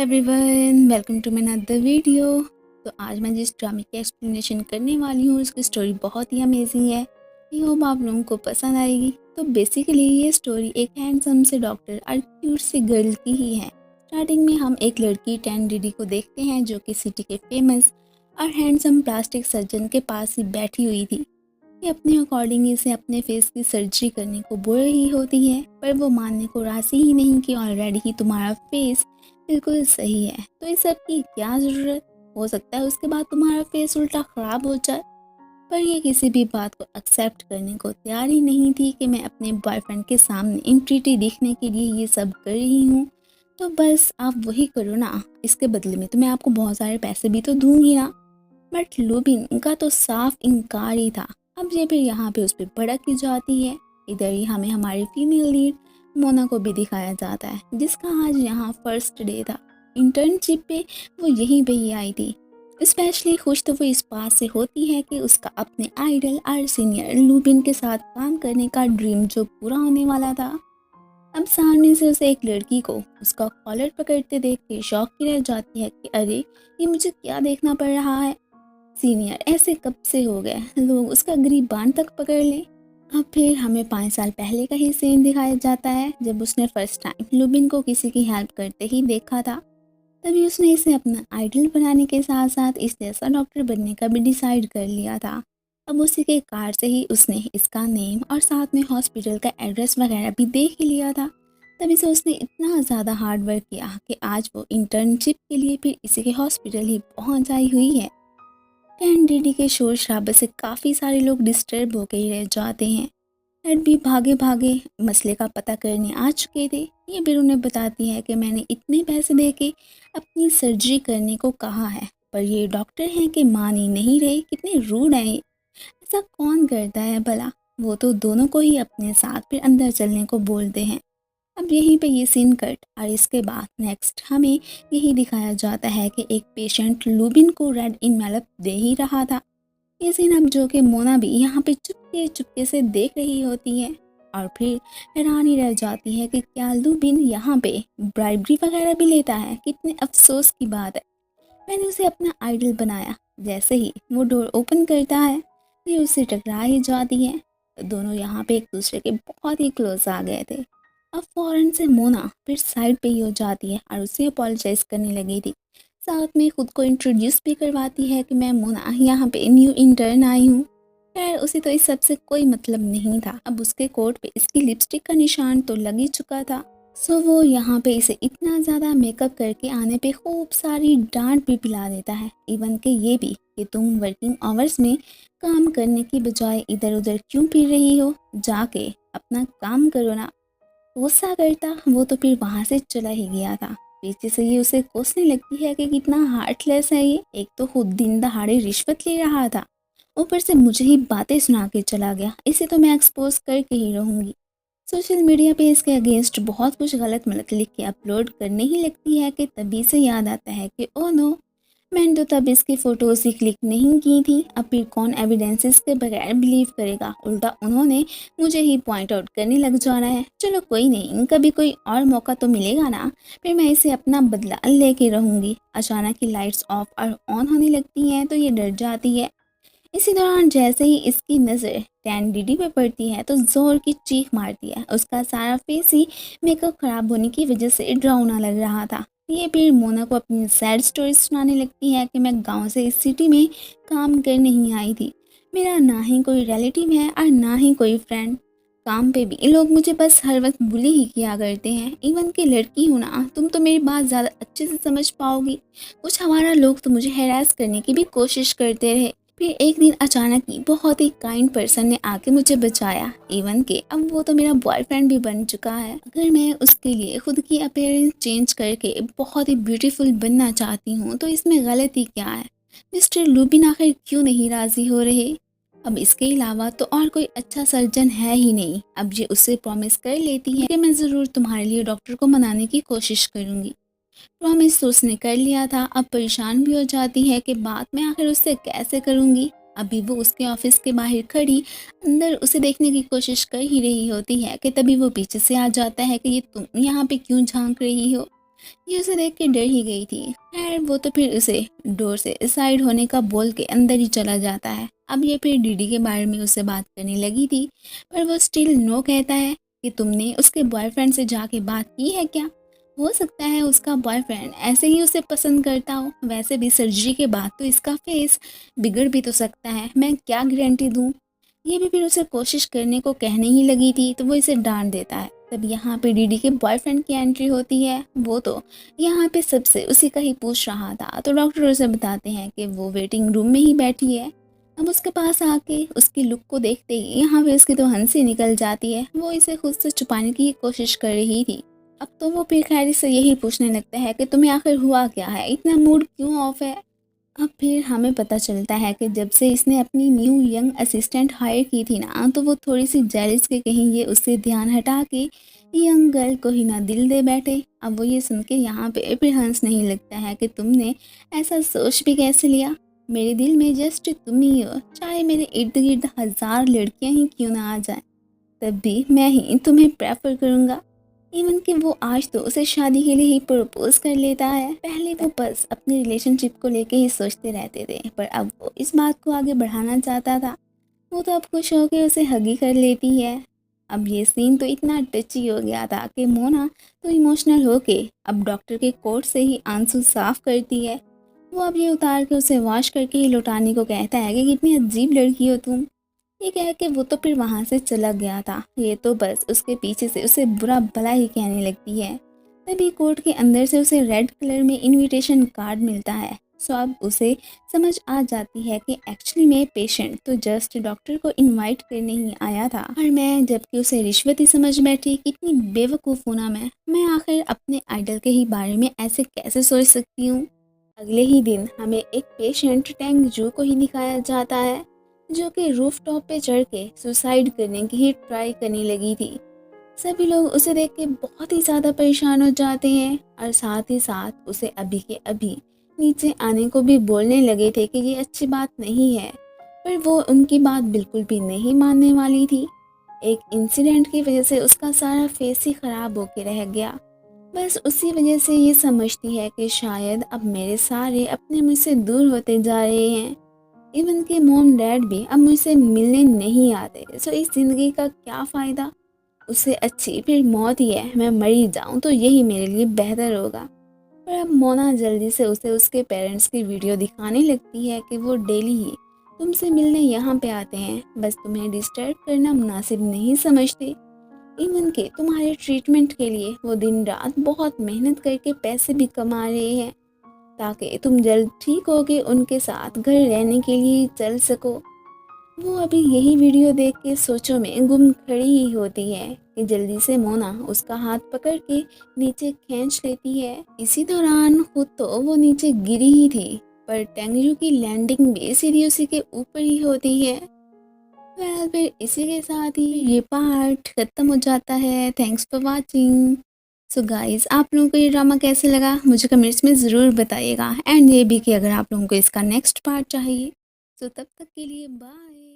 Everyone, welcome to my another video. तो आज मैं जिस ड्रामे की एक्सप्लेनेशन करने वाली हूँ उसकी स्टोरी बहुत ही अमेजिंग है। आई होप आप लोगों को पसंद आएगी। तो बेसिकली ये स्टोरी एक हैंडसम से डॉक्टर और क्यूट से गर्ल की ही है। स्टार्टिंग में हम एक लड़की टैन डीडी को देखते हैं जो कि सिटी के फेमस और हैंडसम प्लास्टिक सर्जन के पास ही बैठी हुई थी। ये अपने अकॉर्डिंग इसे अपने फेस की सर्जरी करने को बोल रही होती है, पर वो मानने को राजी ही नहीं कि ऑलरेडी ही तुम्हारा फेस बिल्कुल सही है, तो इस सब की क्या ज़रूरत। हो सकता है उसके बाद तुम्हारा फेस उल्टा ख़राब हो जाए। पर ये किसी भी बात को एक्सेप्ट करने को तैयार ही नहीं थी कि मैं अपने बॉयफ्रेंड के सामने इंट्रीटी दिखने के लिए ये सब कर रही हूँ। तो बस आप वही करो ना, इसके बदले में तो मैं आपको बहुत सारे पैसे भी तो दूंगी ना। बट लुबिन का तो साफ इनकार ही था। अब ये फिर यहाँ पे उस पर भड़क की जाती है। इधर ही हमें हमारी फीमेल लीड मोना को भी दिखाया जाता है, जिसका आज यहाँ फर्स्ट डे था इंटर्नशिप पे। वो यहीं पे ही आई थी। स्पेशली खुश तो वो इस बात से होती है कि उसका अपने आइडल और सीनियर लुबिन के साथ काम करने का ड्रीम जो पूरा होने वाला था। अब सामने से उसे एक लड़की को उसका कॉलर पकड़ते देख के शौक की रह जाती है कि अरे ये मुझे क्या देखना पड़ रहा है। सीनियर ऐसे कब से हो गए लोग उसका गिरबान तक पकड़ ले। अब फिर हमें 5 साल पहले का ही सीन दिखाया जाता है, जब उसने फर्स्ट टाइम लुबिन को किसी की हेल्प करते ही देखा था। तभी उसने इसे अपना आइडल बनाने के साथ साथ इस जैसा डॉक्टर बनने का भी डिसाइड कर लिया था। अब उसी के कार से ही उसने इसका नेम और साथ में हॉस्पिटल का एड्रेस वगैरह भी देख ही लिया था। तभी से उसने इतना ज़्यादा हार्ड वर्क किया कि आज वो इंटर्नशिप के लिए फिर इसी के हॉस्पिटल ही पहुंच आई हुई है। कैंडिडी के शोर शराबे से काफ़ी सारे लोग डिस्टर्ब होकर ही रह जाते हैं। हेड भी भागे भागे मसले का पता करने आ चुके थे। ये फिर उन्हें बताती है कि मैंने इतने पैसे दे के अपनी सर्जरी करने को कहा है, पर ये डॉक्टर हैं कि मान ही नहीं रहे। कितने रूड हैं ये। ऐसा कौन करता है भला। वो तो दोनों को ही अपने साथ फिर अंदर चलने को बोलते हैं। अब यहीं पे ये सीन कट और इसके बाद नेक्स्ट हमें यही दिखाया जाता है कि एक पेशेंट लुबिन को रेड इनवेलप दे ही रहा था। ये सीन अब जो कि मोना भी यहाँ पे चुपके चुपके से देख रही होती है और फिर हैरान ही रह जाती है कि क्या लुबिन यहाँ पे ब्राइबरी वगैरह भी लेता है। कितने अफसोस की बात है, मैंने उसे अपना आइडल बनाया। जैसे ही वो डोर ओपन करता है ये उससे टकरा ही जाती है। दोनों यहाँ पे एक दूसरे के बहुत ही क्लोज आ गए थे। अब फौरन से मोना फिर साइड पे ही हो जाती है और उसे अपोलोजाइज करने लगी थी। साथ में खुद को इंट्रोड्यूस भी करवाती है कि मैं मोना यहाँ पे न्यू इंटर्न आई हूँ। खैर उसे तो इस सब से कोई मतलब नहीं था। अब उसके कोट पे इसकी लिपस्टिक का निशान तो लग ही चुका था। सो वो यहाँ पे इसे इतना ज़्यादा मेकअप करके आने पे खूब सारी डांट भी पिला देता है। इवन के ये भी कि तुम वर्किंग आवर्स में काम करने की बजाय इधर उधर क्यों फिर रही हो, जाके अपना काम करो ना। गुस्सा करता वो तो फिर वहाँ से चला ही गया था। पीछे से ये उसे कोसने लगती है कि कितना हार्टलेस है ये। एक तो खुद दिन दहाड़े रिश्वत ले रहा था, ऊपर से मुझे ही बातें सुना के चला गया। इसे तो मैं एक्सपोज करके ही रहूँगी। सोशल मीडिया पे इसके अगेंस्ट बहुत कुछ गलत मलत लिख के अपलोड करने ही लगती है कि तभी से याद आता है कि ओ नो, मैंने तो तब इसकी फ़ोटोज़ ही क्लिक नहीं की थी। अब फिर कौन एविडेंसेस के बगैर बिलीव करेगा। उल्टा उन्होंने मुझे ही पॉइंट आउट करने लग जाना है। चलो कोई नहीं, कभी कोई और मौका तो मिलेगा ना, फिर मैं इसे अपना बदला लेके रहूँगी। अचानक ही लाइट्स ऑफ और ऑन होने लगती हैं तो ये डर जाती है। इसी दौरान जैसे ही इसकी नज़र कैंडिडी पे पड़ती है तो ज़ोर की चीख मारती है। उसका सारा फेस ही मेकअप ख़राब होने की वजह से डरावना लग रहा था। ये फिर मोना को अपनी सैड स्टोरी सुनाने लगती है कि मैं गांव से इस सिटी में काम कर नहीं आई थी। मेरा ना ही कोई रिलेटिव है और ना ही कोई फ्रेंड। काम पे भी लोग मुझे बस हर वक्त बुली ही किया करते हैं। इवन की लड़की हूँ ना, तुम तो मेरी बात ज़्यादा अच्छे से समझ पाओगी। कुछ हमारा लोग तो मुझे हैरास करने की भी कोशिश करते रहे। फिर एक दिन अचानक ही बहुत ही काइंड पर्सन ने आके मुझे बचाया। इवन के अब वो तो मेरा बॉयफ्रेंड भी बन चुका है। अगर मैं उसके लिए खुद की अपीयरेंस चेंज करके बहुत ही ब्यूटीफुल बनना चाहती हूँ तो इसमें गलती क्या है। मिस्टर लुबिन आखिर क्यों नहीं राजी हो रहे। अब इसके अलावा तो और कोई अच्छा सर्जन है ही नहीं। अब ये उससे प्रॉमिस कर लेती है कि मैं ज़रूर तुम्हारे लिए डॉक्टर को मनाने की कोशिश करूँगी। प्रॉमिस तो उसने कर लिया था। अब परेशान भी हो जाती है कि बात मैं आखिर उससे कैसे करूँगी। अभी वो उसके ऑफिस के बाहर खड़ी अंदर उसे देखने की कोशिश कर ही रही होती है कि तभी वो पीछे से आ जाता है कि ये तुम यहाँ पे क्यों झांक रही हो। ये उसे देख के डर ही गई थी। खैर वो तो फिर उसे डोर से साइड होने का बोल के अंदर ही चला जाता है। अब ये फिर डीडी के बारे में उससे बात करने लगी थी, पर वो स्टिल नो कहता है कि तुमने उसके बॉयफ्रेंड से जाके बात की है क्या? हो सकता है उसका बॉयफ्रेंड ऐसे ही उसे पसंद करता हो, वैसे भी सर्जरी के बाद तो इसका फेस बिगड़ भी तो सकता है, मैं क्या गारंटी दूँ। ये भी फिर उसे कोशिश करने को कहने ही लगी थी तो वो इसे डांट देता है। तब यहाँ पे डीडी के बॉयफ्रेंड की एंट्री होती है। वो तो यहाँ पे सबसे उसी का ही पूछ रहा था, तो डॉक्टर उसे बताते हैं कि वो वेटिंग रूम में ही बैठी है। अब उसके पास आके उसकी लुक को देखते ही यहाँ पे उसकी तो हंसी निकल जाती है। वो इसे खुद से छुपाने की कोशिश कर रही थी। अब तो वो फिर खैर से यही पूछने लगता है कि तुम्हें आखिर हुआ क्या है, इतना मूड क्यों ऑफ है। अब फिर हमें पता चलता है कि जब से इसने अपनी न्यू यंग असिस्टेंट हायर की थी ना, तो वो थोड़ी सी जेलिस के कहीं ये उससे ध्यान हटा के यंग गर्ल को ही ना दिल दे बैठे। अब वो ये सुन के यहाँ पे फिर हंस नहीं लगता है कि तुमने ऐसा सोच भी कैसे लिया। मेरे दिल में जस्ट तुम ही हो, चाहे मेरे इर्द गिर्द 1000 लड़कियां ही क्यों ना आ जाएं, तब भी मैं ही तुम्हें प्रेफर करूँगा। इवन कि वो आज तो उसे शादी के लिए ही प्रपोज कर लेता है। पहले वो बस अपनी रिलेशनशिप को लेके ही सोचते रहते थे, पर अब वो इस बात को आगे बढ़ाना चाहता था। वो तो अब खुश होकर उसे हगी कर लेती है। अब ये सीन तो इतना टची हो गया था कि मोना तो इमोशनल होके अब डॉक्टर के कोट से ही आंसू साफ करती है। वो अब ये उतार के उसे वॉश करके ही लौटाने को कहता है कि कितनी अजीब लड़की हो तुम। ये कह के वो तो फिर वहाँ से चला गया था। ये तो बस उसके पीछे से उसे बुरा भला ही कहने लगती है। तभी कोर्ट के अंदर से उसे रेड कलर में इनविटेशन कार्ड मिलता है। सो अब उसे समझ आ जाती है कि एक्चुअली में पेशेंट तो जस्ट डॉक्टर को इनवाइट करने ही आया था, और मैं जबकि उसे रिश्वत ही समझ बैठी। कितनी बेवकूफ़ हूँ ना मैं आखिर अपने आइडल के ही बारे में ऐसे कैसे सोच सकती हूँ। अगले ही दिन हमें एक पेशेंट टैंग जू को ही दिखाया जाता है, जो कि रूफ टॉप पे चढ़ के सुसाइड करने की ही ट्राई करने लगी थी। सभी लोग उसे देख के बहुत ही ज़्यादा परेशान हो जाते हैं, और साथ ही साथ उसे अभी के अभी नीचे आने को भी बोलने लगे थे कि ये अच्छी बात नहीं है, पर वो उनकी बात बिल्कुल भी नहीं मानने वाली थी। एक इंसिडेंट की वजह से उसका सारा फेस ही ख़राब होके रह गया। बस उसी वजह से ये समझती है कि शायद अब मेरे सारे अपने मुझसे दूर होते जा रहे हैं। इवन के मॉम डैड भी अब मुझसे मिलने नहीं आते। सो इस ज़िंदगी का क्या फ़ायदा, उससे अच्छी फिर मौत ही है, मैं मर ही जाऊँ तो यही मेरे लिए बेहतर होगा। पर अब मोना जल्दी से उसे उसके पेरेंट्स की वीडियो दिखाने लगती है कि वो डेली ही तुमसे मिलने यहाँ पे आते हैं, बस तुम्हें डिस्टर्ब करना मुनासिब नहीं समझते। इवन के तुम्हारे ट्रीटमेंट के लिए वो दिन रात बहुत मेहनत करके पैसे भी कमा रहे हैं, ताकि तुम जल्द ठीक होके उनके साथ घर रहने के लिए चल सको। वो अभी यही वीडियो देख के सोचों में गुम खड़ी ही होती है कि जल्दी से मोना उसका हाथ पकड़ के नीचे खींच लेती है। इसी दौरान खुद तो वो नीचे गिरी ही थी, पर टेंगरू की लैंडिंग भी सीधी उसी के ऊपर ही होती है। फिर इसी के साथ ही ये पार्ट खत्म हो जाता है। Thanks for watching. So guys, आप लोगों को ये ड्रामा कैसे लगा मुझे कमेंट्स में ज़रूर बताइएगा, एंड ये भी कि अगर आप लोगों को इसका नेक्स्ट पार्ट चाहिए, तो तब तक के लिए बाय।